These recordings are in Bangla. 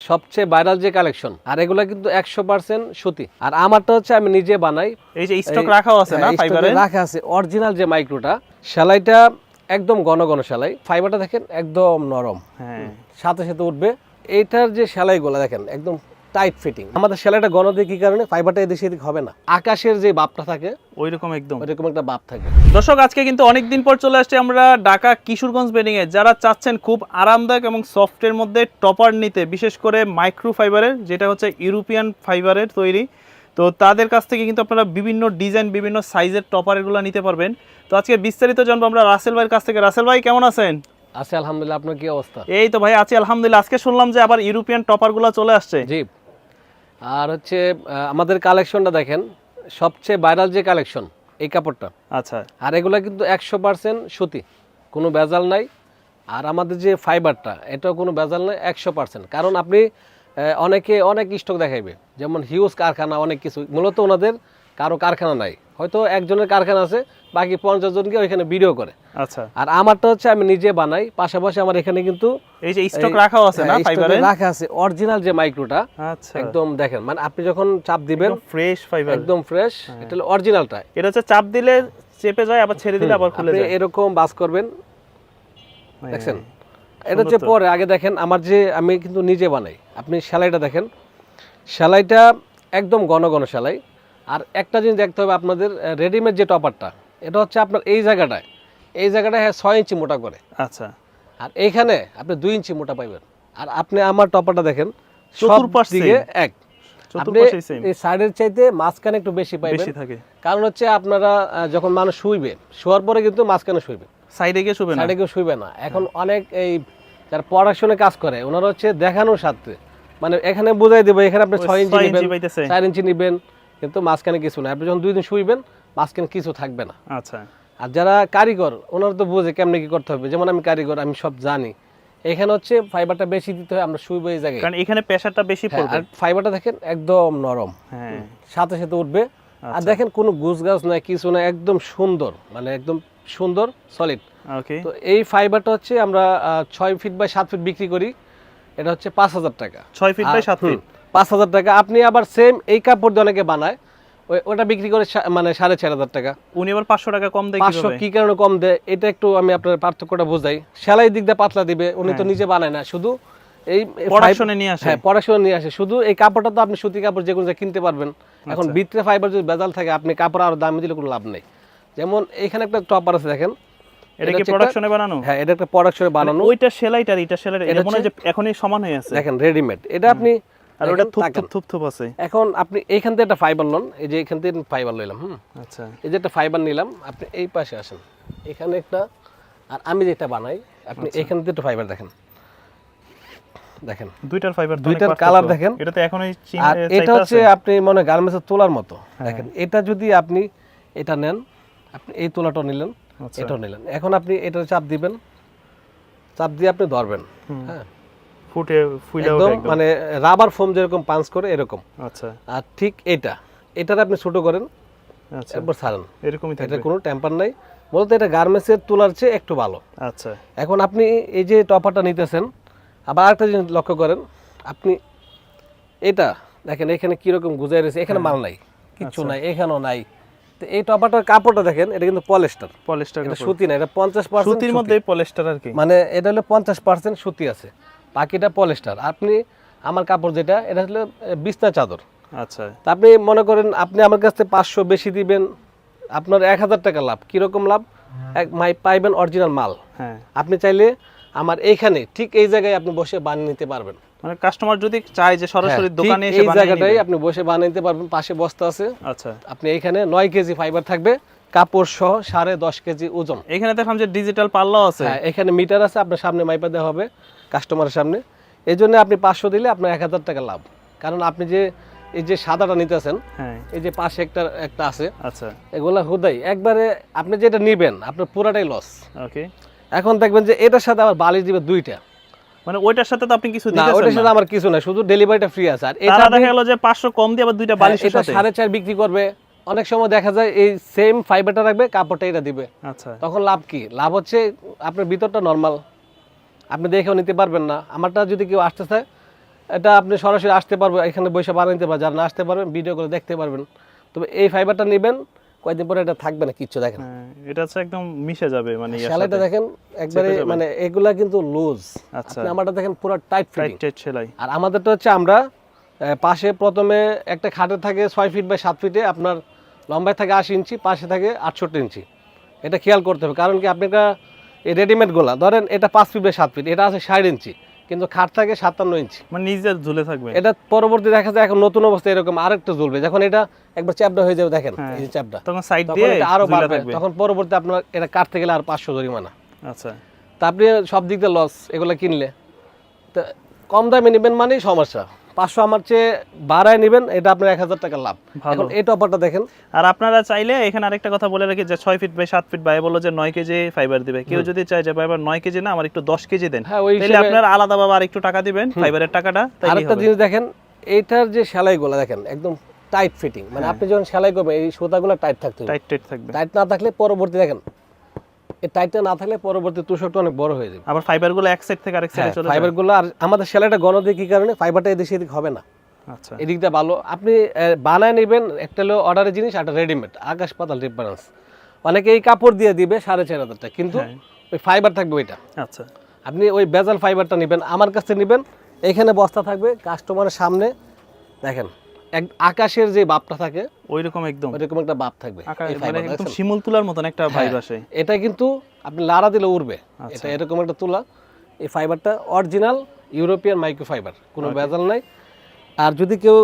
সবচেয়ে ভাইরাল যে কালেকশন, আর এগুলা কিন্তু 100% সুতি। আর আমারটা হচ্ছে আমি নিজে বানাই। এই যে স্টক রাখাও আছে না ফাইবারে, রাখা আছে অরিজিনাল যে মাইক্রোটা। সেলাইটা একদম ঘন ঘন সেলাই, ফাইবারটা দেখেন একদম নরম, হ্যাঁ সাথে সাথে উঠবে। এইটার যে সেলাইগুলো দেখেন একদম টাইট ফিটিং। আমাদের সেলাইটা ঘন দিয়ে কি কারণে, ফাইবারটা এদিক সেদিক হবে না, আকাশের যে বাপটা থাকে ওইরকম একদম ওইরকম একটা বাপ থাকে। দর্শক আজকে কিন্তু অনেকদিন পর চলে আসছে আমরা ঢাকা কিশোরগঞ্জ বেডিং এ। যারা চাচ্ছেন খুব আরামদায়ক এবং সফটের মধ্যে টপার নিতে, বিশেষ করে মাইক্রো ফাইবারের, যেটা হচ্ছে ইউরোপিয়ান ফাইবারের তৈরি, তো তাদের কাছ থেকে কিন্তু আপনারা বিভিন্ন ডিজাইন বিভিন্ন সাইজের টপার এগুলো নিতে পারবেন। তো আজকে বিস্তারিত জানবো আমরা রাসেল ভাইয়ের কাছ থেকে। রাসেল ভাই কেমন আছেন? আছে আলহামদুলিল্লাহ, আপনার কি অবস্থা? এই তো ভাই আছি আলহামদুলিল্লাহ। আজকে শুনলাম যে আবার ইউরোপিয়ান টপারগুলো চলে আসছে। জি, আর হচ্ছে আমাদের কালেকশনটা দেখেন, সবচেয়ে ভাইরাল যে কালেকশন এই কাপড়টা। আচ্ছা, আর এগুলা কিন্তু 100% সুতি, কোনো ভেজাল নাই। আর আমাদের যে ফাইবারটা, এটাও কোনো ভেজাল নাই 100%। কারণ আপনি অনেকে অনেক স্টক দেখাইবে, যেমন হিউজ কারখানা, অনেক কিছু, মূলত ওনাদের কারো কারখানা নাই, হয়তো একজনের কারখানা আছে, বাকি 50 জনকে ওইখানে ভিডিও করে। আচ্ছা, আর আমারটা হচ্ছে আমি নিজে বানাই, পাশাপাশি আমার এখানে কিন্তু এই যে স্টক রাখাও আছে না ফাইবারে, রাখা আছে অরিজিনাল যে মাইক্রোটা। আচ্ছা, একদম দেখেন, মানে আপনি যখন চাপ দিবেন ফ্রেশ ফাইবার, একদম ফ্রেশ। এটা হলো অরিজিনালটা। এটা হচ্ছে চাপ দিলে চেপে যায়, আবার ছেড়ে দিলে আবার খুলে আপনি যায়, এরকম বাস করবেন, হ্যাঁ, দেখছেন। এটা হচ্ছে পরে, আগে দেখেন আমার যে আমি কিন্তু নিজে বানাই। আপনি সেলাইটা দেখেন, সেলাইটা একদম ঘন ঘন সেলাই। আর একটা জিনিস দেখতে হবে আপনাদের, রেডিমেড যে টপারটা, এটা হচ্ছে আপনার এই জায়গাটায় 6 ইঞ্চি মোটা করে। আচ্ছা, আর এইখানে আপনি 2 ইঞ্চি মোটা পাইবেন। আর আপনি আমার টপারটা দেখেন, চতুর্পাশ দিকে এক, আপনি চতুর্পাশে সেম এই সাইডের চাইতে মাঝখানে একটু বেশি পাইবেন। বেশি থাকে, কারণ হচ্ছে আপনারা যখন মানুষ শুইবে, শোয়ার পরে কিন্তু মাঝখানে শুইবে, সাইডে গিয়ে শুবে না, সাইডে কেউ শুইবে না। এখন অনেক এই যারা প্রোডাকশনে কাজ করে, ওনারা হচ্ছে দেখানোর সাথে, মানে এখানে বুঝাই দেবে এখানে আপনি 6 ইঞ্চি নেবেন, 4 ইঞ্চি নেবেন, কিন্তু মাঝখানে কিছু না। আপনি যখন 2 দিন শুইবেন, মাঝখানে কিছু থাকবে না। আচ্ছা, আর যারা কারিগর, ওনারা তো বুঝে কেমনে কি করতে হবে। যেমন আমি কারিগর, আমি সব জানি। এখানে হচ্ছে ফাইবারটা বেশি দিতে হয়, আমরা শুইবো এই জায়গায়, কারণ এখানে প্রেসারটা বেশি পড়বে। আর ফাইবারটা দেখেন একদম নরম, হ্যাঁ, সাথে সাথে উঠবে। আর দেখেন কোনো গুছ গাছ নাই, কিছু না, একদম সুন্দর, মানে একদম সুন্দর সলিড। ওকে, তো এই ফাইবারটা হচ্ছে আমরা 6 ফিট বাই 7 ফিট বিক্রি করি। এটা হচ্ছে 5000 টাকা, 6 ফিট বাই 7 ফিট, 5000 টাকা। আপনি আবার সেম এই কাপড় দিয়ে অনেকে বানায়, ওটা বিক্রি করে মানে 4500 টাকা। উনি আবার 500 টাকা কম দেয়। 500 কি কারণে কম দেয়, এটা একটু আমি আপনার পার্থক্যটা বোঝাই। সেলাই দিক দিয়ে পাতলা দিবে, উনি তো নিজে বানায় না, শুধু এই প্রোডাকশনে নিয়ে আসে। হ্যাঁ, প্রোডাকশনে নিয়ে আসে। শুধু এই কাপড়টা তো আপনি সুতি কাপড় যে কোনো জায়গায় কিনতে পারবেন। এখন ভিতরে ফাইবার যদি ভেজাল থাকে, আপনি কাপড় আরো দামি দিলে কোনো লাভ নেই। যেমন এখানে একটা টপার আছে দেখেন, এটা কি প্রোডাকশনে বানানো? হ্যাঁ, এটা একটা প্রোডাকশনে বানানো। ওইটা সেলাইটা, এটা সেলাই, এটা মনে হয় যে এখনই সমান হয়ে আছে। দেখেন রেডিমেড, এটা আপনি আর ওটা থুপ আছে। এখন আপনি এইখান থেকে একটা ফাইবার লন, এই যে এখান থেকে ফাইবার লইলাম, আচ্ছা, এই যে একটা ফাইবার নিলাম, আপনি এই পাশে আসেন, এখানে একটা, আর আমি যেটা বানাই, আপনি এখান থেকে একটা ফাইবার দেখেন, দেখেন দুইটার ফাইবার, দুইটার কালার দেখেন। এটা তো এখনই আর এটা হচ্ছে আপনি মনে গার্মেন্টসের তোলার মতো। দেখেন এটা যদি আপনি এটা নেন, আপনি এই তোলাটা নিলেন, এটাও নিলেন। এখন আপনি এটা চাপ দিবেন, চাপ দিয়ে আপনি ধরবেন, হ্যাঁ, ফুলে একদম মানে রাবার ফোম যেরকম পাঞ্চ করে এরকম। আচ্ছা, আর ঠিক এটার আপনি ছোট করেন, আচ্ছা, একবার ছাড়েন, এরকমই থাকবে, এটা কোনো টেম্পার নাই। বলতে এটা গার্মেন্টসের তোলার চেয়ে একটু ভালো। আচ্ছা, এখন আপনি এই যে টপারটা নিতেছেন, আবার আরেকটা জিনিস লক্ষ্য করেন, আপনি এটা দেখেন এখানে কিরকম গুজাই রয়েছে, এখানে মাল নাই, কিচ্ছু নাই, এখানেও নাই। তো এই টপারটার কাপড়টা দেখেন, এটা কিন্তু পলিস্টার, এটা সুতি না, এটা 50% সুতির মধ্যে পলিস্টার আর কি, মানে এটা হলো 50% সুতি আছে, বাকিটা পলিস্টার। আপনি আমার কাপড় যেটা, এটা হলো বিছনা চাদর। আচ্ছা, তা আপনি মনে করেন আপনি আমার কাছ থেকে 500 বেশি দিবেন, আপনার 1000 টাকা লাভ। কিরকম লাভ? পাইবেন অরিজিনাল মাল। হ্যাঁ, আপনি চাইলে আমার এইখানে ঠিক এই জায়গায় আপনি বসে বানিয়ে নিতে পারবেন। মানে কাস্টমার যদি চায় যে সরাসরি দোকানে এসে এই জায়গাটাই আপনি বসে বানিয়ে নিতে পারবেন। পাশে বস্তা আছে। আচ্ছা, আপনি এইখানে 9 কেজি ফাইবার থাকবে, কাপড় সহ 10.5 কেজি ওজন। এখানে দেখলাম যে ডিজিটাল পাল্লাও আছে। হ্যাঁ, এখানে মিটার আছে, আপনার সামনে মাইপা দেওয়া হবে কাস্টমারের সামনে। এই জন্য আপনি 500 দিলে আপনার 1000 টাকা লাভ। কারণ আপনি যে এই যে সাদাটা নিতেছেন, হ্যাঁ, এই যে পাশে একটা আছে, আচ্ছা, এগুলা হুদাই একবারে আপনি যেটা নিবেন আপনার পুরাটাই লস। ওকে, এখন দেখবেন যে এটার সাথে আবার বালিশ দিবে 2টা, মানে ওইটার সাথে তো আপনি কিছু না দিতেছেন ওইটার না, সাথে আমার কিছু না, শুধু ডেলিভারিটা ফ্রি আছে। আর এটা দেখা গেল যে 500 কম দিয়ে আবার দুইটা বালিশের এটা সাথে 4.5 বিক্রি করবে। অনেক সময় দেখা যায় এই সেম ফাইবারটা রাখবে, কাপড়টা এটা দিবে। আচ্ছা, তখন লাভ কি? লাভ হচ্ছে আপনার ভিতরটা নরমাল, আপনি দেখেও নিতে পারবেন না। আমারটা যদি কেউ আসতে চায়, এটা আপনি সরাসরি আসতে পারবেন, এখানে বসে বানাইতে পারবেন, যারা না আসতে পারবেন ভিডিও করে দেখতে পারবেন। তবে এই ফাইবারটা নেবেন, কয়েকদিন পরে এটা থাকবে না কিচ্ছু। দেখেন হ্যাঁ, এটা হচ্ছে একদম মিশে যাবে মানে ইয়ার সেলাইটা সাথে। দেখেন একবারে, চেপে যাবে। মানে এগুলা কিন্তু লুজ। আচ্ছা, আপনি আমারটা দেখেন পুরো টাইট ফিটিং। টাইট টাইট সেলাই। আর আমাদেরটা হচ্ছে আমরা পাশে প্রথমে একটা খাটে থাকে 6 ফিট বাই 7 ফিটে, আপনার লম্বায় থাকে 80 ইঞ্চি, পাশে থাকে 68 ইঞ্চি। এটা খেয়াল করতে হবে, কারণ কি আপনি এই রেডিমেডগুলা ধরেন এটা 5 ফিট বাই 7 ফিট, এটা আছে 60 ইঞ্চি, কিন্তু খাট থাকে 57 ইঞ্চি। মানে নিজে ঝুলে থাকবে। এটা পরবর্তী দেখা যায় এখন নতুন অবস্থায় এরকম আরেকটা ঝুলবে, যখন এটা একবার চ্যাপটা হয়ে যাবে, দেখেন হ্যাঁ, এই যে চ্যাপটা, তখন সাইড তখন দিয়ে এটা আরো ঝুলে বাড়বে, থাকবে। তখন পরবর্তী আপনার এটা কাটতে গেলে আর 500 জরিমানা। আচ্ছা, তা আপনি সব দিক দিয়ে লস এগুলো কিনলে। তো কম দামে নেবেন মানেই সমস্যা, 500 আমার চেয়ে বাড়ায় নেবেন, এটা আপনার 1000 টাকা লাভ। ভালো। এখন এই টপারটা দেখেন, আর আপনারা চাইলে এখানে আরেকটা কথা বলে রাখি যে 6 ফিট বাই 7 ফিট বাই বললো যে 9 কেজি ফাইবার দিবে, কেউ যদি চায় যে ফাইবার 9 কেজি না আমার একটু 10 কেজি দেন, হ্যাঁ, ওই তাহলে হিসেবে- আপনারা আলাদাভাবে আর একটু টাকা দিবেন ফাইবারের টাকাটা, তাইলেই আরেকটা হবে। জিনিস দেখেন, এইটার যে সেলাইগুলো দেখেন একদম টাইট ফিটিং, মানে আপনি যখন সেলাই করবেন এই সুতাগুলো টাইট থাকতে হবে। টাইট টাইট থাকবে। টাইট না থাকলে পরবর্তী দেখেন, এই টাইটটা না থাকলে পরবর্তী তুষকটা অনেক বড় হয়ে যাবে। আবার ফাইবারগুলো এক সাইড থেকে আরেক সাইডে চলে যায়। ফাইবারগুলো আর আমাদের সেলাইটা ঘন দিয়ে কি কারণে, ফাইবারটা এদিক সেদিক হবে না, আচ্ছা, এদিকটা ভালো। আপনি বানায় নেবেন, একটা হলো অর্ডারের জিনিস, একটা রেডিমেড, আকাশ পাতাল ডিফারেন্স। অনেকে এই কাপড় দিয়ে দিবে 4500 টাকা, কিন্তু হ্যাঁ। ওই ফাইবার থাকবে ওইটা। আচ্ছা, আপনি ওই বেজাল ফাইবারটা নেবেন, আমার কাছে নেবেন, এখানে বস্তা থাকবে, কাস্টমারের সামনে দেখেন এক আকাশের যে বাপটা থাকে ওইরকম একদম ওইরকম একটা বাপ থাকবে। এই মানে fiber, একদম দেখছেন? শিমুল তুলার মতন একটা ভাইব হ্যাঁ, আসে। এটা কিন্তু আপনি লাড়া দিলে উড়বে, আচ্ছা। এটা এরকম একটা তুলা। এই ফাইবারটা অরিজিনাল ইউরোপিয়ান মাইক্রো ফাইবার, কোনো ভেজাল নাই। আর যদি কেউ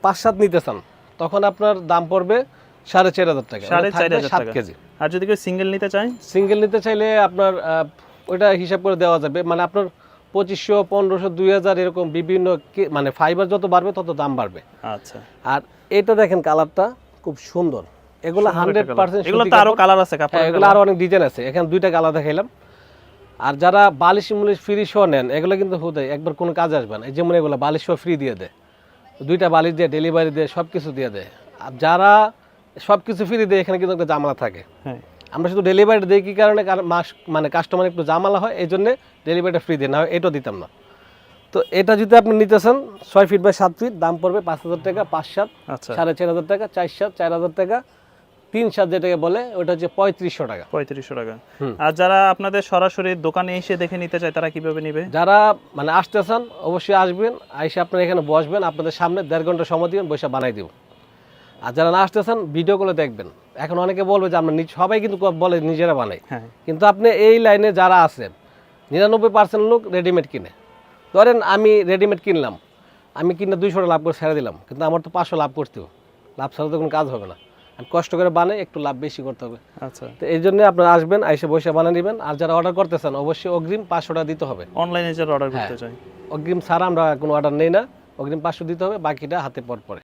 5-7 নিতে চান, তখন আপনার দাম পড়বে 4500 টাকা, 4500 7 টাকা। কেজি। আর যদি কেউ সিঙ্গেল নিতে চায়, সিঙ্গেল নিতে চাইলে আপনার ওইটা হিসাব করে দেওয়া যাবে, মানে আপনার 2500, 1500, 2000 এরকম বিভিন্ন মানে ফাইবার যত বাড়বে তত দাম বাড়বে। আচ্ছা, আর এটা দেখেন কালারটা খুব সুন্দর, এগুলো সুন্দর একটা 100% colour। এগুলো তো আরো কালার আছে কাপড়ের এগুলো আরো অনেক ডিজাইন আছে, এখানে 2টা কালার দেখাইলাম। আর যারা বালিশ মুলিশ ফ্রি শো নেন, এগুলো কিন্তু হুদাই একবার কোনো কাজে আসবে না। এই যেমন এগুলো বালিশ শো ফ্রি দিয়ে দেয়, 2টা বালিশ দিয়ে ডেলিভারি দিয়ে সব কিছু দিয়ে দেয়। আর যারা সব কিছু ফ্রি দেয়, এখানে কিন্তু একটা জামালা থাকে। হ্যাঁ, আমরা শুধু ডেলিভারি দিই কি কারণে, কারণ মানে কাস্টমার একটু জামালা হয়, এই জন্য ডেলিভারিটা ফ্রি দিই, না এটাও দিতাম না। তো এটা যদি আপনি নিতে চান 6 ফিট বাই 7 ফিট, দাম পড়বে 5000 টাকা, 5-7, আচ্ছা, 4500 টাকা, 4-7, 4000 টাকা, 3-7 যেটাকে বলে ওটা হচ্ছে 3500 টাকা। 3500 টাকা। আর যারা আপনাদের সরাসরি দোকানে এসে দেখে নিতে চায় তারা কিভাবে নিবে? যারা মানে আসতে চান অবশ্যই আসবেন, আইসে আপনারা এখানে বসবেন, আপনাদের সামনে 1.5 ঘন্টা সময় দিবেন, বসে বানাই দিব। আর যারা না আসতে চান ভিডিও করে দেখবেন। এখন অনেকে বলবে যে আমরা সবাই কিন্তু বলে নিজেরা বানাই, হ্যাঁ, কিন্তু আপনি এই লাইনে যারা আছেন 99% লোক রেডিমেড কিনে। ধরেন আমি রেডিমেড কিনলাম, আমি কিনে 200 টাকা লাভ করে ছেড়ে দিলাম, কিন্তু আমার তো 500 লাভ করতে হবে, লাভ ছাড়া তো কোনো কাজ হবে না। আমি কষ্ট করে বানাই, একটু লাভ বেশি করতে হবে। আচ্ছা। তো এই জন্য আপনারা আসবেন, আইসে বসে বানিয়ে নেবেন। আর যারা অর্ডার করতে চান অবশ্যই অগ্রিম 500 টাকা দিতে হবে। অনলাইনে যারা অর্ডার করতে চায়, অগ্রিম ছাড়া আমরা কোনো অর্ডার নেই না, অগ্রিম 500 দিতে হবে, বাকিটা হাতে পর পরে।